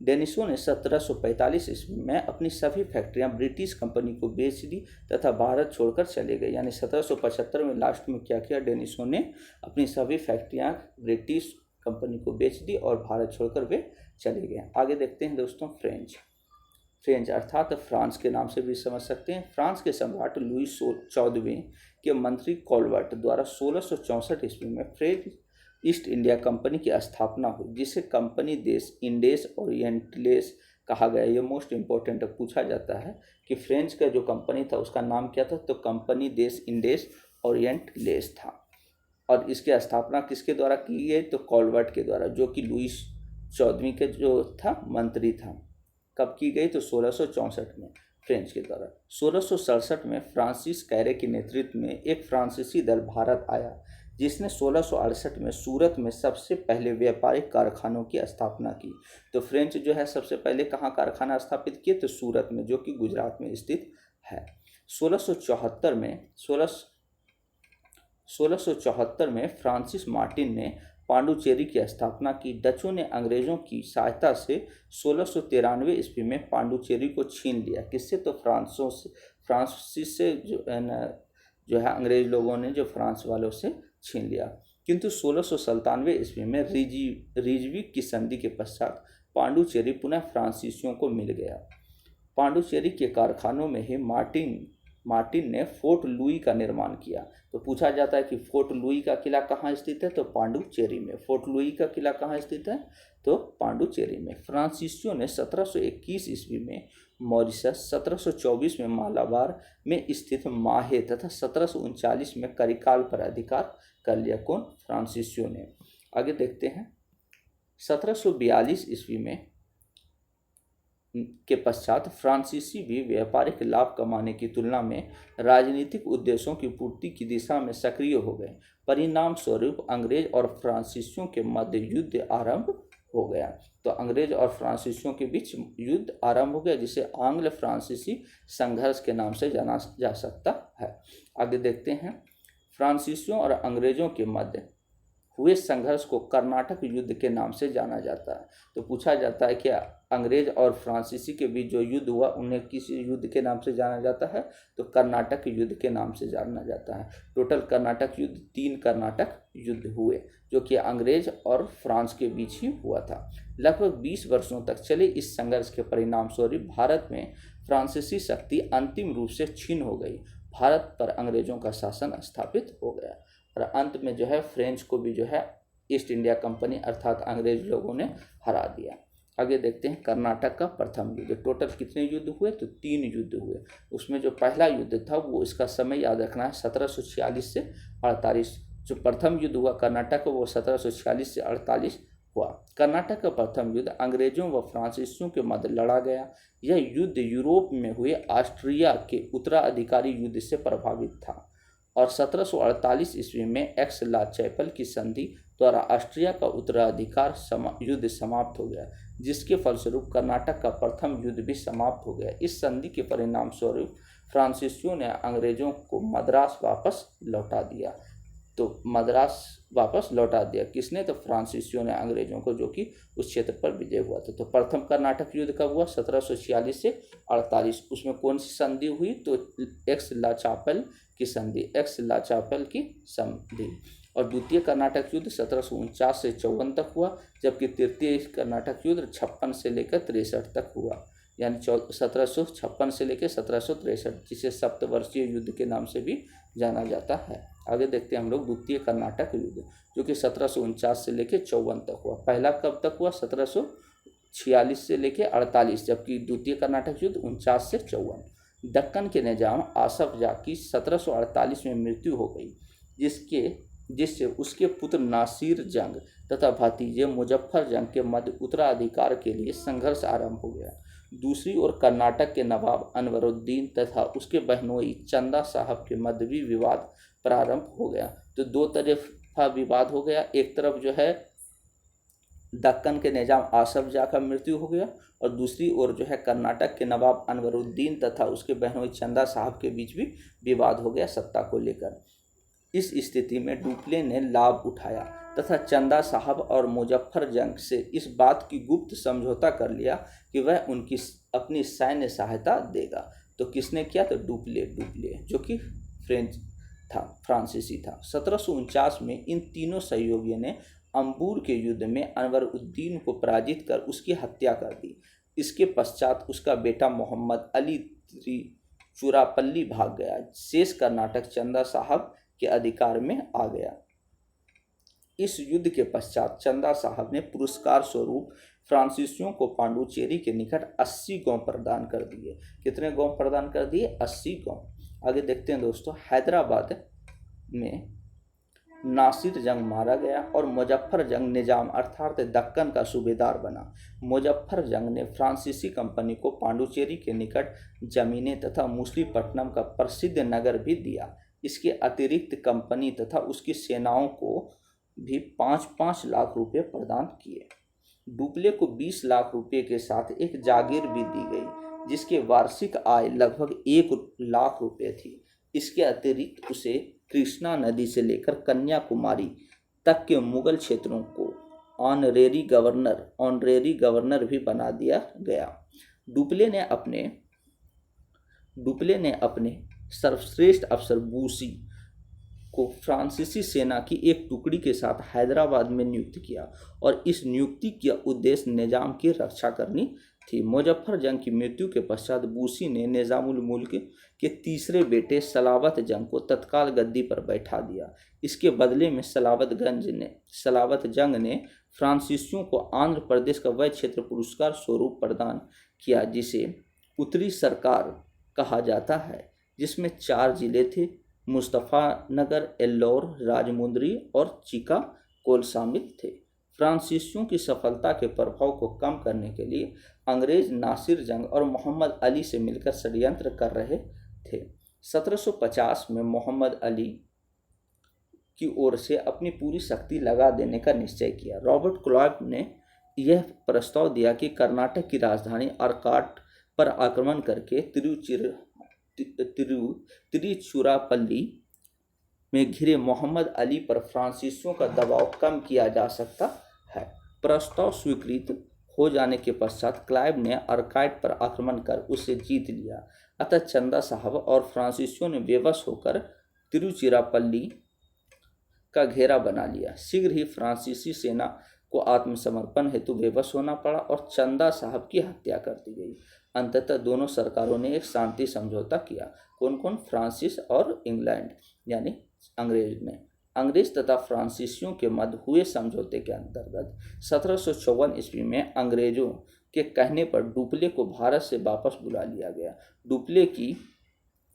डेनिशों ने 1745 ईस्वी में अपनी सभी फैक्ट्रियां ब्रिटिश कंपनी को बेच दी तथा भारत छोड़कर चले गए। यानी 1775 में लास्ट में क्या किया, डेनिशों ने अपनी सभी फैक्ट्रियां ब्रिटिश कंपनी को बेच दी और भारत छोड़कर वे चले गए। आगे देखते हैं दोस्तों फ्रेंच अर्थात फ्रांस के नाम से भी समझ सकते हैं। फ्रांस के सम्राट लुई 14वें के मंत्री कॉलवर्ट द्वारा 1664 ईस्वी में फ्रेंच ईस्ट इंडिया कंपनी की स्थापना हुई, जिसे कंपनी देश इंडेस ओरिएंटलेस कहा गया। ये मोस्ट इम्पोर्टेंट पूछा जाता है कि फ्रेंच का जो कंपनी था उसका नाम क्या था, तो कंपनी देश इंडेस ओरिएंटलेस था। और इसकी स्थापना किसके द्वारा की गई, तो कॉलवर्ट के द्वारा, जो कि लुई 14वीं के जो था मंत्री था। कब की गई, तो 1664 में फ्रेंच के द्वारा। 1667 में फ्रांसिस कैरे के नेतृत्व में एक फ्रांसीसी दल भारत आया, जिसने 1668 में सूरत में सबसे पहले व्यापारिक कारखानों की स्थापना की। तो फ्रेंच जो है सबसे पहले कहाँ कारखाना स्थापित किए, तो सूरत में, जो कि गुजरात में स्थित है। 1674 में फ्रांसिस मार्टिन ने पांडुचेरी की स्थापना की। डचों ने अंग्रेजों की सहायता से 1693 ईस्वी में पांडुचेरी को छीन लिया। किससे, तो फ्रांसीस से जो है अंग्रेज लोगों ने जो फ्रांस वालों से छीन लिया। किंतु 1697 ईस्वी में रिजवी की संधि के पश्चात पांडुचेरी पुनः फ्रांसीसियों को मिल गया। पांडुचेरी के कारखानों में ही मार्टिन ने फोर्ट लुई का निर्माण किया। तो पूछा जाता है कि फोर्ट लुई का किला कहाँ स्थित है, तो पांडुचेरी में। फोर्ट लुई का किला कहाँ स्थित है, तो पांडुचेरी में। फ्रांसीसियों ने 1721 ईस्वी में मॉरिशस, 1724 में मालाबार में स्थित माहे तथा 1739 में करिकाल पर अधिकार कर लिया। कौन, फ्रांसीसियों ने। आगे देखते हैं 1742 ईस्वी में के पश्चात फ्रांसीसी भी व्यापारिक लाभ कमाने की तुलना में राजनीतिक उद्देश्यों की पूर्ति की दिशा में सक्रिय हो गए। परिणाम स्वरूप अंग्रेज और फ्रांसीसियों के मध्य युद्ध आरंभ हो गया। तो अंग्रेज और फ्रांसीसियों के बीच युद्ध आरंभ हो गया, जिसे आंग्ल फ्रांसीसी संघर्ष के नाम से जाना जा सकता है। आगे देखते हैं फ्रांसीसियों और अंग्रेजों के मध्य हुए संघर्ष को कर्नाटक युद्ध के नाम से जाना जाता है। तो पूछा जाता है कि अंग्रेज और फ्रांसीसी के बीच जो युद्ध हुआ उन्हें किस युद्ध के नाम से जाना जाता है, तो कर्नाटक युद्ध के नाम से जाना जाता है। टोटल कर्नाटक युद्ध 3 कर्नाटक युद्ध हुए, जो कि अंग्रेज और फ्रांस के बीच ही हुआ था। लगभग 20 वर्षों तक चले इस संघर्ष के परिणाम स्वरूप भारत में फ्रांसीसी शक्ति अंतिम रूप से क्षीण हो गई। भारत पर अंग्रेजों का शासन स्थापित हो गया और अंत में जो है फ्रेंच को भी जो है ईस्ट इंडिया कंपनी अर्थात अंग्रेज लोगों ने हरा दिया। आगे देखते हैं कर्नाटक का प्रथम युद्ध। टोटल कितने युद्ध हुए, तो 3 युद्ध हुए। उसमें जो पहला युद्ध था वो इसका समय याद रखना है 1746 से 48। जो प्रथम युद्ध हुआ कर्नाटक का वो 1746 से 48 हुआ। कर्नाटक का प्रथम युद्ध अंग्रेजों व फ्रांसीसियों के मध्य लड़ा गया। यह युद्ध यूरोप में हुए ऑस्ट्रिया के उत्तराधिकारी युद्ध से प्रभावित था और 1748 ईस्वी में एक्स ला चैपल की संधि द्वारा ऑस्ट्रिया का उत्तराधिकार युद्ध समाप्त हो गया, जिसके फलस्वरूप कर्नाटक का प्रथम युद्ध भी समाप्त हो गया। इस संधि के परिणाम स्वरूप फ्रांसीसियों ने अंग्रेजों को मद्रास वापस लौटा दिया। तो मद्रास वापस लौटा दिया किसने, तो फ्रांसीसियों ने अंग्रेजों को, जो कि उस क्षेत्र पर विजय हुआ था। तो प्रथम कर्नाटक युद्ध कब हुआ, 1746 से 48। उसमें कौन सी संधि हुई, तो एक्स ला चापल की संधि, एक्स ला चापल की संधि। और द्वितीय कर्नाटक युद्ध 1749 से 54 तक हुआ, जबकि तृतीय कर्नाटक युद्ध 56 से लेकर 63 तक हुआ, यानी 1756 से लेकर 1763, जिसे सप्तवर्षीय युद्ध के नाम से भी जाना जाता है। आगे देखते हैं हम लोग द्वितीय कर्नाटक युद्ध, जो कि 1749 से लेकर 54 तक हुआ। पहला कब तक हुआ, 1746 से लेकर 48, जबकि द्वितीय कर्नाटक युद्ध 49 से 54। दक्कन के निजाम आसफ जाह की 1748 में मृत्यु हो गई, जिससे उसके पुत्र नासिर जंग तथा भतीजे मुजफ्फर जंग के मध्य उत्तराधिकार के लिए संघर्ष आरंभ हो गया। दूसरी ओर कर्नाटक के नवाब अनवरुद्दीन तथा उसके बहनोई चंदा साहब के मध्य भी विवाद प्रारंभ हो गया। तो 2 तरफा विवाद हो गया। एक तरफ जो है दक्कन के निजाम आसफ जाह का मृत्यु हो गया और दूसरी ओर जो है कर्नाटक के नवाब अनवरुद्दीन तथा उसके बहनोई चंदा साहब के बीच भी विवाद हो गया सत्ता को लेकर। इस स्थिति में डुप्ले ने लाभ उठाया तथा चंदा साहब और मुजफ्फर जंग से इस बात की गुप्त समझौता कर लिया कि वह उनकी अपनी सैन्य सहायता देगा। तो किसने किया, तो डुप्ले, जो कि फ्रांसीसी था। 1749 में इन तीनों सहयोगियों ने अंबूर के युद्ध में अनवरुद्दीन को पराजित कर उसकी हत्या कर दी। इसके पश्चात उसका बेटा मोहम्मद अली तिरुचिरापल्ली भाग गया। शेष कर्नाटक चंदा साहब के अधिकार में आ गया। इस युद्ध के पश्चात चंदा साहब ने पुरस्कार स्वरूप फ्रांसीसियों को पांडुचेरी के निकट 80 गांव प्रदान कर दिए। कितने गांव प्रदान कर दिए? 80 गांव। आगे देखते हैं दोस्तों, हैदराबाद में नासिर जंग मारा गया और मुजफ्फर जंग निजाम अर्थात दक्कन का सूबेदार बना। मुजफ्फर जंग ने फ्रांसीसी कंपनी को पांडुचेरी के निकट जमीनें तथा मूसलीपट्टनम का प्रसिद्ध नगर भी दिया। इसके अतिरिक्त कंपनी तथा उसकी सेनाओं को भी 5-5 लाख रुपए प्रदान किए। डुप्ले को 20 लाख रुपए के साथ एक जागीर भी दी गई, जिसके वार्षिक आय लगभग 1 लाख रुपए थी। इसके अतिरिक्त उसे कृष्णा नदी से लेकर कन्याकुमारी तक के मुगल क्षेत्रों को ऑनरेरी गवर्नर भी बना दिया गया। डुप्ले ने अपने सर्वश्रेष्ठ अफसर बूसी को फ्रांसीसी सेना की एक टुकड़ी के साथ हैदराबाद में नियुक्त किया और इस नियुक्ति का उद्देश्य निजाम की रक्षा करनी थी। मुजफ्फर जंग की मृत्यु के पश्चात बूसी ने निजामुल मुल्क के तीसरे बेटे सलावत जंग को तत्काल गद्दी पर बैठा दिया। इसके बदले में सलावत जंग ने फ्रांसीसियों को आंध्र प्रदेश का वह क्षेत्र पुरस्कार स्वरूप प्रदान किया जिसे उत्तरी सरकार कहा जाता है, जिसमें 4 जिले थे, मुस्तफ़ानगर, एल्लौर, राजमुंदरी और चिकागोल शामिल थे। फ्रांसीसियों की सफलता के प्रभाव को कम करने के लिए अंग्रेज नासिर जंग और मोहम्मद अली से मिलकर षड्यंत्र कर रहे थे। 1750 में मोहम्मद अली की ओर से अपनी पूरी शक्ति लगा देने का निश्चय किया। रॉबर्ट क्लाइव ने यह प्रस्ताव दिया कि कर्नाटक की राजधानी अर्काट पर आक्रमण करके तिरुचिरापल्ली में घिरे मोहम्मद अली पर फ्रांसीसियों का दबाव कम किया जा सकता है। प्रस्ताव स्वीकृत हो जाने के पश्चात क्लाइव ने अर्काट पर आक्रमण कर उसे जीत लिया। अतः चंदा साहब और फ्रांसीसियों ने बेबस होकर तिरुचिरापल्ली का घेरा बना लिया। शीघ्र ही फ्रांसीसी सेना को आत्मसमर्पण हेतु बेबस होना पड़ा और चंदा साहब की हत्या कर दी गई। अंततः दोनों सरकारों ने एक शांति समझौता किया। कौन कौन? फ्रांसीस और इंग्लैंड यानी अंग्रेज तथा फ्रांसीसियों के मध्य हुए समझौते के अंतर्गत 1754 ईस्वी में अंग्रेजों के कहने पर डुप्ले को भारत से वापस बुला लिया गया। डुप्ले की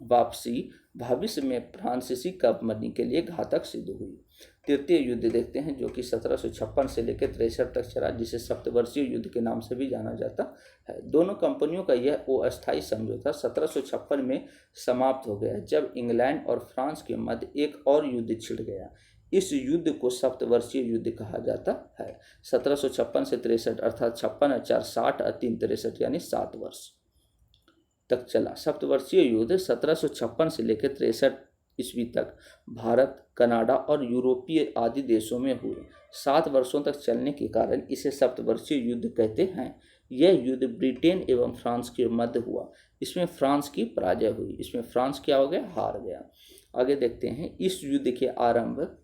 वापसी भविष्य में फ्रांसीसी कंपनी के लिए घातक सिद्ध हुई। तृतीय युद्ध देखते हैं, जो कि 1756 से लेकर 63 तक चला, जिसे सप्तवर्षीय युद्ध के नाम से भी जाना जाता है। दोनों कंपनियों का यह अस्थायी समझौता 1756 में समाप्त हो गया, जब इंग्लैंड और फ्रांस के मध्य एक और युद्ध छिड़ गया। इस युद्ध को सप्तवर्षीय युद्ध कहा जाता है। 1756 से 63 अर्थात 56 4 60 और 3 63 यानी 7 वर्ष तक चला। सप्तवर्षीय युद्ध 1756 से लेकर 63 ईस्वी तक भारत, कनाडा और यूरोपीय आदि देशों में हुए। 7 वर्षों तक चलने के कारण इसे सप्तवर्षीय युद्ध कहते हैं। यह युद्ध ब्रिटेन एवं फ्रांस के मध्य हुआ। इसमें फ्रांस की पराजय हुई। इसमें फ्रांस क्या हो गया? हार गया। आगे देखते हैं, इस युद्ध के आरंभ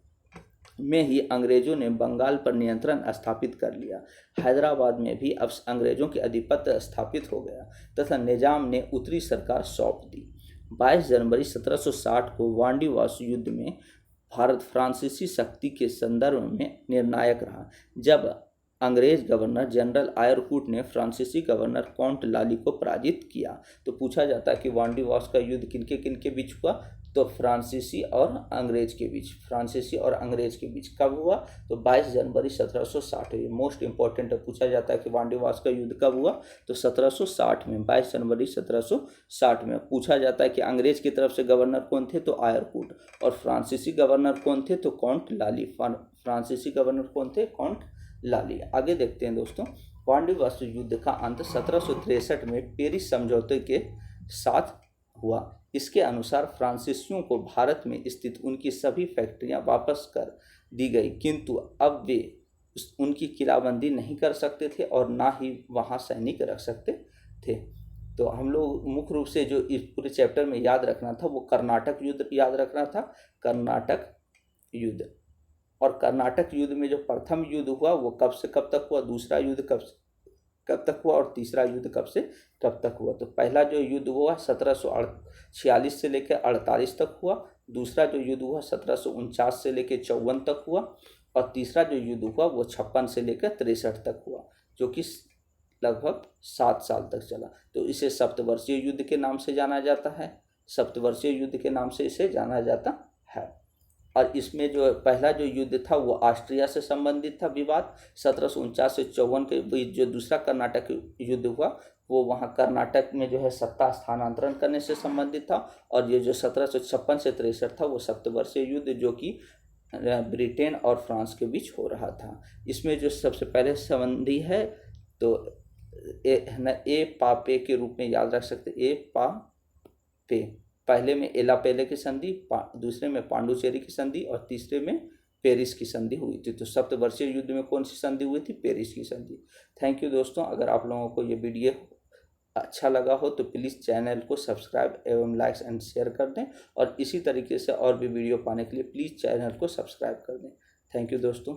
में ही अंग्रेजों ने बंगाल पर नियंत्रण स्थापित कर लिया। हैदराबाद में भी अब अंग्रेजों के आधिपत्य स्थापित हो गया तथा निजाम ने उत्तरी सरकार सौंप दी। 22 जनवरी 1760 को वांडीवास युद्ध में भारत फ्रांसीसी शक्ति के संदर्भ में निर्णायक रहा, जब अंग्रेज गवर्नर जनरल आयरकूट ने फ्रांसीसी गवर्नर काउंट लाली को पराजित किया। तो पूछा जाता है कि वांडीवास का युद्ध किनके किनके बीच हुआ? तो फ्रांसीसी और अंग्रेज के बीच। फ्रांसीसी और अंग्रेज के बीच कब हुआ? तो 22 जनवरी 1760। मोस्ट इंपॉर्टेंट पूछा जाता है कि वांडीवास का युद्ध कब हुआ? तो 1760 में, 22 जनवरी 1760 में। पूछा जाता है कि अंग्रेज की तरफ से गवर्नर कौन थे? तो आयरकूट। और फ्रांसीसी गवर्नर कौन थे? तो काउंट लाली। फ्रांसीसी गवर्नर कौन थे? काउंट लाली। आगे देखते हैं दोस्तों, वांडीवास युद्ध का अंत 1763 में पेरिस समझौते के साथ हुआ। इसके अनुसार फ्रांसीसियों को भारत में स्थित उनकी सभी फैक्ट्रियां वापस कर दी गई, किंतु अब वे उनकी किलाबंदी नहीं कर सकते थे और ना ही वहां सैनिक रख सकते थे। तो हम लोग मुख्य रूप से जो इस पूरे चैप्टर में याद रखना था वो कर्नाटक युद्ध याद रखना था, कर्नाटक युद्ध। और कर्नाटक युद्ध में जो प्रथम युद्ध हुआ वो कब से कब तक हुआ, दूसरा युद्ध कब तक हुआ और तीसरा युद्ध कब से कब तक हुआ। तो पहला जो युद्ध हुआ 1746 से लेकर 48 तक हुआ, दूसरा जो युद्ध हुआ 1749 से लेकर 54 तक हुआ, और तीसरा जो युद्ध हुआ वो 56 से लेकर 63 तक हुआ, जो कि लगभग 7 साल तक चला। तो इसे सप्तवर्षीय युद्ध के नाम से जाना जाता है, सप्तवर्षीय युद्ध के नाम से इसे जाना जाता है। और इसमें जो पहला जो युद्ध था वो ऑस्ट्रिया से संबंधित था, विवाद 1749 से 54 के बीच। जो दूसरा कर्नाटक युद्ध हुआ वो वहाँ कर्नाटक में जो है सत्ता स्थानांतरण करने से संबंधित था। और ये जो 1756 से 63 था वो सप्तवर्षीय युद्ध जो कि ब्रिटेन और फ्रांस के बीच हो रहा था। इसमें जो सबसे पहले संबंधी है तो ए पापे के रूप में याद रख सकते, ए पापे। पहले में एला पेले की संधि, दूसरे में पांडुचेरी की संधि और तीसरे में पेरिस की संधि हुई थी। तो सप्तवर्षीय युद्ध में कौन सी संधि हुई थी, पेरिस की संधि। थैंक यू दोस्तों, अगर आप लोगों को ये वीडियो अच्छा लगा हो तो प्लीज़ चैनल को सब्सक्राइब एवं लाइक एंड शेयर कर दें, और इसी तरीके से और भी वीडियो पाने के लिए प्लीज़ चैनल को सब्सक्राइब कर दें। थैंक यू दोस्तों।